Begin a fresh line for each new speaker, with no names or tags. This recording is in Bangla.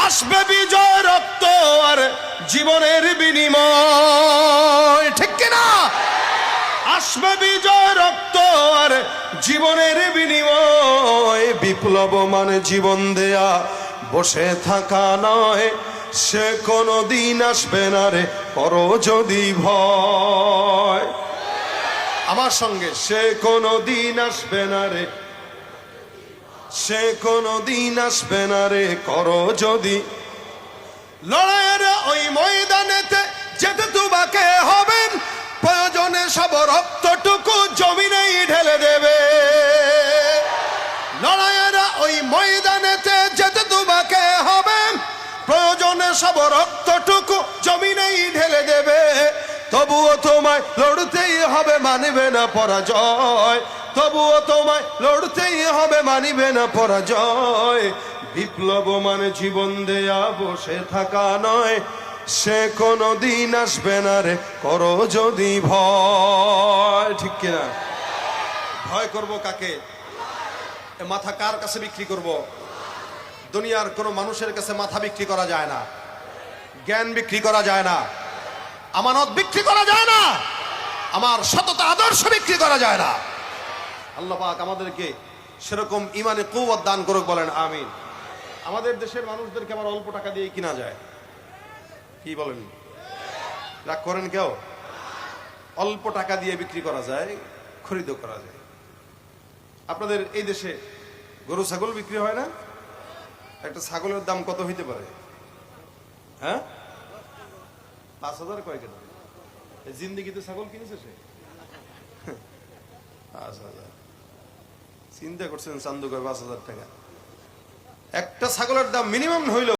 আসবে বিজয় রক্ত আর জীবনের বিনিময়, ঠিক কিনা? আসবে বিজয় রক্ত আর জীবনের বিনিময়। বিপ্লব মানে জীবন দেয়া, বসে থাকা নয়। সে কোনো দিন আসবে না রে, করো যদি ভয়। আমার সঙ্গে, সে কোনো দিন আসবে না রে, সে কোনো দিন আসবে না রে, করো যদি। লড়াইয়ের ওই ময়দানেতে যেতে তোমাকে হবে, প্রয়োজনে সব রক্তটুকু জমিনেই ঢেলে দেবে। লড়াইয়ের ওই ময়দানেতে যেতে তোমাকে হবে, প্রয়োজনে সব রক্তটুকু জমিনেই ঢেলে দেবে। তবুও তোমায় লড়তেই হবে, মানবে না পরাজয়। তবুও তোমায় লড়তেই হবে, মানিবে না পরাজয়। বিপ্লব মানে জীবন দেয়া, বসে থাকা নয়। সে কোনো দিন আসবে না রে, করো যদি ভয়, ঠিক কিনা? ভয় করব কাকে? মাথা কার কাছে বিক্রি করব? দুনিয়ার কোনো মানুষের কাছে মাথা বিক্রি করা যায় না, জ্ঞান বিক্রি করা যায় না, আমানত বিক্রি করা যায় না, আমার সততা আদর্শ বিক্রি করা যায় না। আল্লাহ পাক আমাদেরকে সেরকম ইমানে কুওয়াত দান করুক, বলেন আমিন। আমাদের দেশের মানুষদেরকে আবার অল্প টাকা দিয়ে কিনা যায়, কি বলেন? রাগ করেন কেউ? অল্প টাকা দিয়ে বিক্রি করা যায়, খরিদ করা যায়। আপনাদের এই দেশে গরু ছাগল বিক্রি হয় না? একটা ছাগলের দাম কত হইতে পারে? হ্যাঁ, 5,000 কয় কেন? জিন্দিগিতে ছাগল কিনেছে সে 5,000। চিন্তা করছেন চান্দু কয় 5,000 টাকা? একটা ছাগলের দাম মিনিমাম হইল